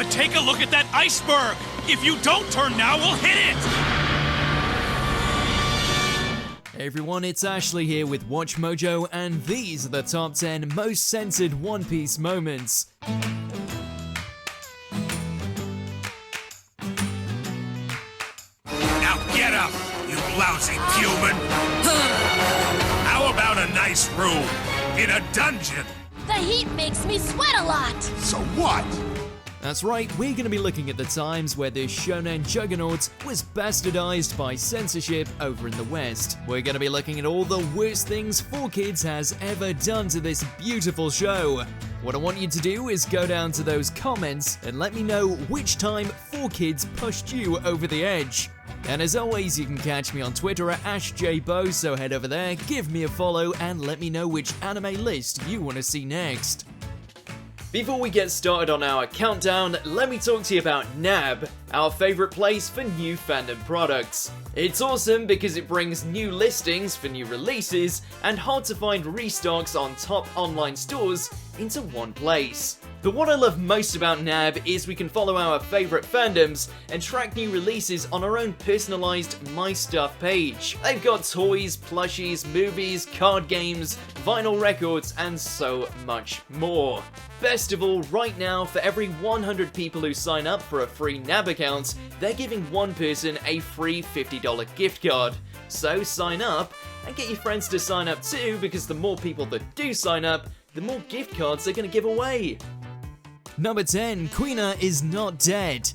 But take a look at that iceberg! If you don't turn now, we'll hit it! Hey everyone, it's Ashley here with WatchMojo, and these are the top 10 most censored One Piece moments. Now get up, you lousy human! How about a nice room in a dungeon? The heat makes me sweat a lot. So what? That's right, we're going to be looking at the times where this shonen juggernaut was bastardized by censorship over in the West. We're going to be looking at all the worst things 4Kids has ever done to this beautiful show. What I want you to do is go down to those comments and let me know which time 4Kids pushed you over the edge. And as always, you can catch me on Twitter at AshJBo, so head over there, give me a follow, and let me know which anime list you want to see next. Before we get started on our countdown, let me talk to you about NAB, our favorite place for new fandom products. It's awesome because it brings new listings for new releases and hard to find restocks on top online stores into one place. But what I love most about NAB is we can follow our favorite fandoms and track new releases on our own personalized My Stuff page. They've got toys, plushies, movies, card games, vinyl records, and so much more. Best of all, right now, for every 100 people who sign up for a free NAB account, they're giving one person a free $50 gift card. So sign up, and get your friends to sign up too, because the more people that do sign up, the more gift cards they're going to give away. Number 10, Kuina is not dead.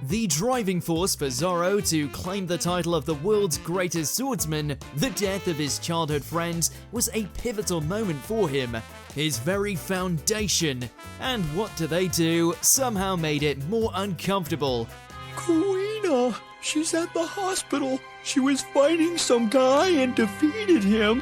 The driving force for Zoro to claim the title of the world's greatest swordsman, the death of his childhood friend was a pivotal moment for him. His very foundation. And what do? Somehow made it more uncomfortable. Kuina, she's at the hospital. She was fighting some guy and defeated him.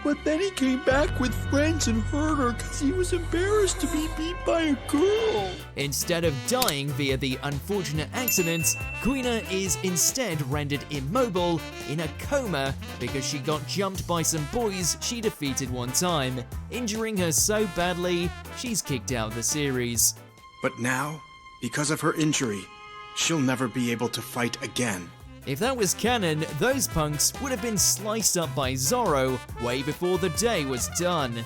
But then he came back with friends and hurt her because he was embarrassed to be beat by a girl. Instead of dying via the unfortunate accident, Kuina is instead rendered immobile in a coma because she got jumped by some boys she defeated one time, injuring her so badly she's kicked out of the series. But now, because of her injury, she'll never be able to fight again. If that was canon, those punks would have been sliced up by Zoro way before the day was done.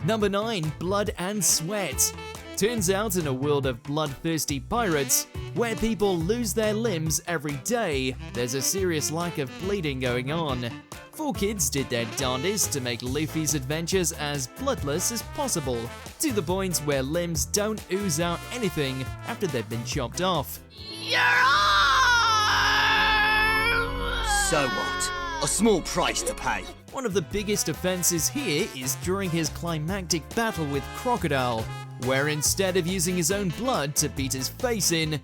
Number 9, Blood and Sweat. Turns out in a world of bloodthirsty pirates, where people lose their limbs every day, there's a serious lack of bleeding going on. 4Kids did their darndest to make Luffy's adventures as bloodless as possible, to the point where limbs don't ooze out anything after they've been chopped off. Your arm! So what? A small price to pay. One of the biggest offenses here is during his climactic battle with Crocodile, where instead of using his own blood to beat his face in,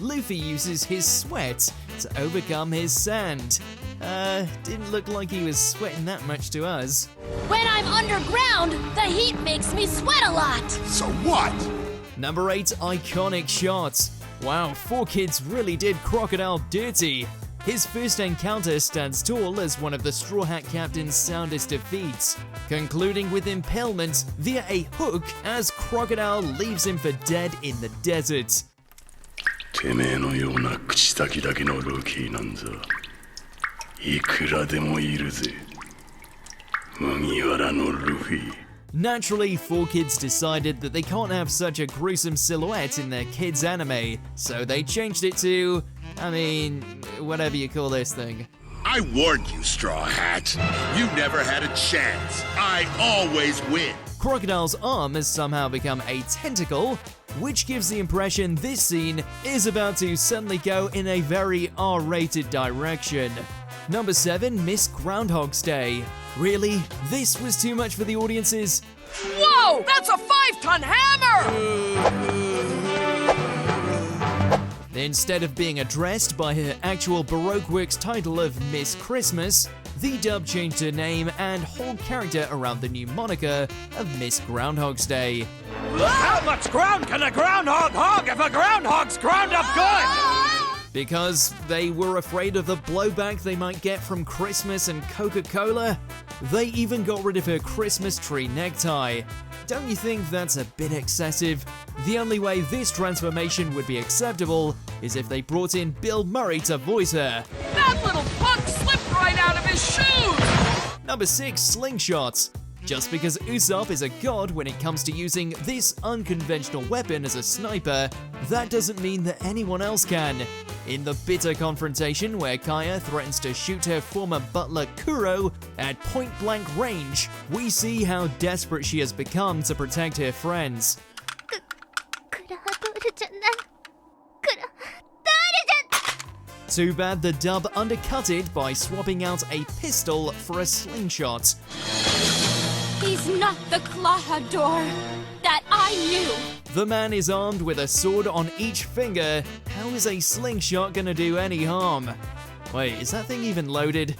Luffy uses his sweat to overcome his sand. Didn't look like he was sweating that much to us. When I'm underground, the heat makes me sweat a lot. So what? Number 8, iconic shot. Wow, 4Kids really did Crocodile dirty. His first encounter stands tall as one of the Straw Hat Captain's soundest defeats, concluding with impalement via a hook as Crocodile leaves him for dead in the desert. てめえのような口先だけのルーキーなんざいくらでもいるぜ麦わらのルフィ Naturally, 4Kids decided that they can't have such a gruesome silhouette in their kids' anime, so they changed it to, whatever you call this thing. I warned you, Straw Hat. You never had a chance. I always win. Crocodile's arm has somehow become a tentacle, which gives the impression this scene is about to suddenly go in a very R-rated direction. Number 7, Miss Groundhog's Day. Really? This was too much for the audiences? Whoa! That's a 5-ton hammer! Instead of being addressed by her actual Baroque Works title of Miss Christmas, the dub changed her name and whole character around the new moniker of Miss Groundhog's Day. How much ground can a groundhog hog if a groundhog's ground up good? Because they were afraid of the blowback they might get from Christmas and Coca-Cola? They even got rid of her Christmas tree necktie. Don't you think that's a bit excessive? The only way this transformation would be acceptable is if they brought in Bill Murray to voice her. That little punk slipped right out of his shoes! Number 6, Slingshot. Just because Usopp is a god when it comes to using this unconventional weapon as a sniper, that doesn't mean that anyone else can. In the bitter confrontation where Kaya threatens to shoot her former butler Kuro at point-blank range, we see how desperate she has become to protect her friends. Too bad the dub undercut it by swapping out a pistol for a slingshot. He's not the Klahador that I knew. The man is armed with a sword on each finger. How is a slingshot gonna do any harm? Wait, is that thing even loaded?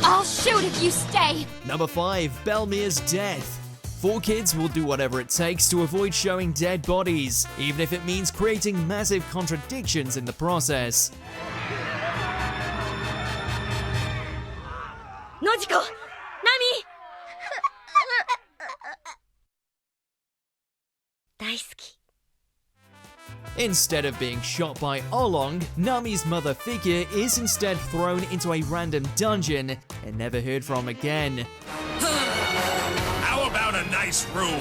I'll shoot if you stay. Number 5, Bellemere's death. 4 kids will do whatever it takes to avoid showing dead bodies, even if it means creating massive contradictions in the process. Nojiko! Nami! Instead of being shot by Oolong, Nami's mother figure is instead thrown into a random dungeon and never heard from again. How about a nice room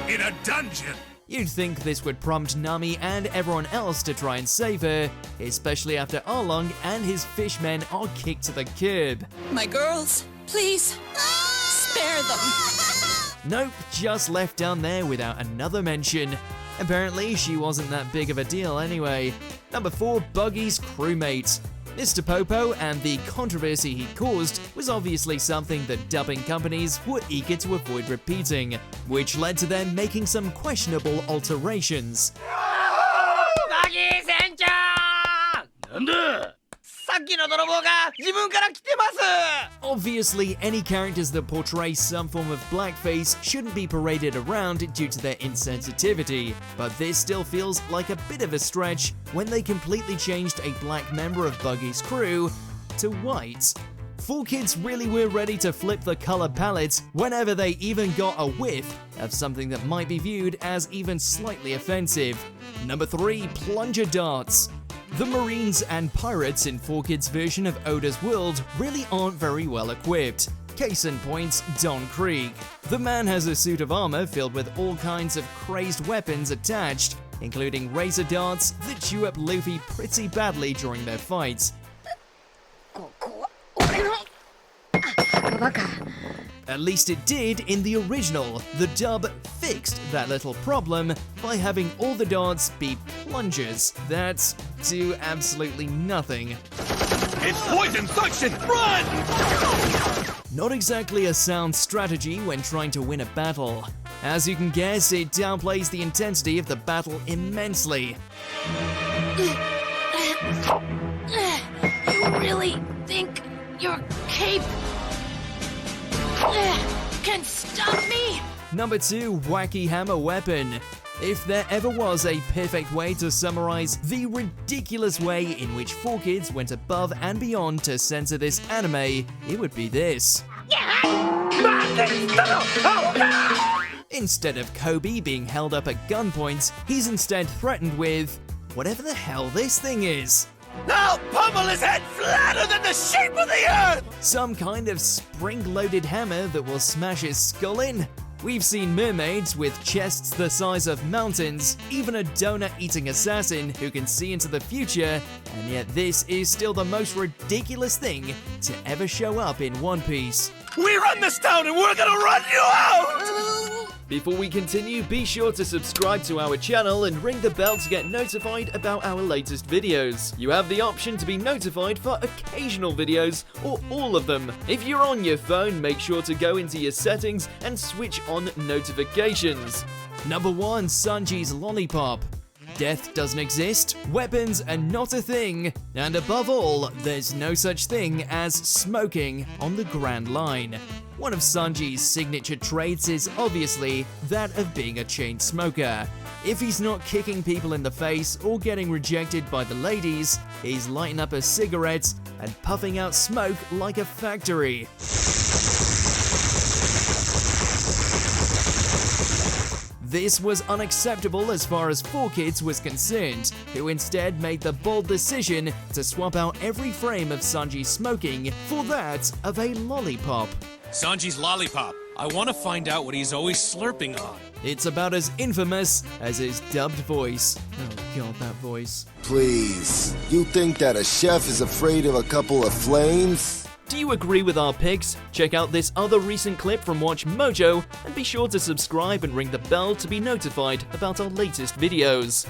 in a dungeon? You'd think this would prompt Nami and everyone else to try and save her, especially after Oolong and his fishmen are kicked to the curb. My girls, please, spare them. Nope, just left down there without another mention. Apparently, she wasn't that big of a deal anyway. Number 4, Buggy's crewmate. Mr. Popo and the controversy he caused was obviously something that dubbing companies were eager to avoid repeating, which led to them making some questionable alterations. Obviously, any characters that portray some form of blackface shouldn't be paraded around due to their insensitivity, but this still feels like a bit of a stretch when they completely changed a black member of Buggy's crew to white. 4 kids really were ready to flip the color palette whenever they even got a whiff of something that might be viewed as even slightly offensive. Number 3, Plunger Darts. The Marines and pirates in 4 Kids' version of Oda's world really aren't very well equipped. Case in point, Don Krieg. The man has a suit of armor filled with all kinds of crazed weapons attached, including razor darts that chew up Luffy pretty badly during their fights. At least it did in the original. The dub fixed that little problem by having all the darts be plungers that do absolutely nothing. It's poison suction! Run! Not exactly a sound strategy when trying to win a battle. As you can guess, it downplays the intensity of the battle immensely. You really think your cape can stop me? Number 2, Wacky Hammer Weapon. If there ever was a perfect way to summarize the ridiculous way in which 4 Kids went above and beyond to censor this anime, it would be this. Instead of Kobe being held up at gunpoint, he's instead threatened with whatever the hell this thing is. I'll pummel his head flatter than the shape of the earth! Some kind of spring-loaded hammer that will smash his skull in? We've seen mermaids with chests the size of mountains, even a donut-eating assassin who can see into the future, and yet this is still the most ridiculous thing to ever show up in One Piece. We run this town and we're gonna run you out! Before we continue, be sure to subscribe to our channel and ring the bell to get notified about our latest videos. You have the option to be notified for occasional videos or all of them. If you're on your phone, make sure to go into your settings and switch on notifications. Number 1, Sanji's Lollipop. Death doesn't exist, weapons are not a thing, and above all, there's no such thing as smoking on the Grand Line. One of Sanji's signature traits is obviously that of being a chain smoker. If he's not kicking people in the face or getting rejected by the ladies, he's lighting up a cigarette and puffing out smoke like a factory. This was unacceptable as far as 4Kids was concerned, who instead made the bold decision to swap out every frame of Sanji smoking for that of a lollipop. Sanji's lollipop. I want to find out what he's always slurping on. It's about as infamous as his dubbed voice. Oh god, that voice. Please, you think that a chef is afraid of a couple of flames? Do you agree with our picks? Check out this other recent clip from WatchMojo and be sure to subscribe and ring the bell to be notified about our latest videos.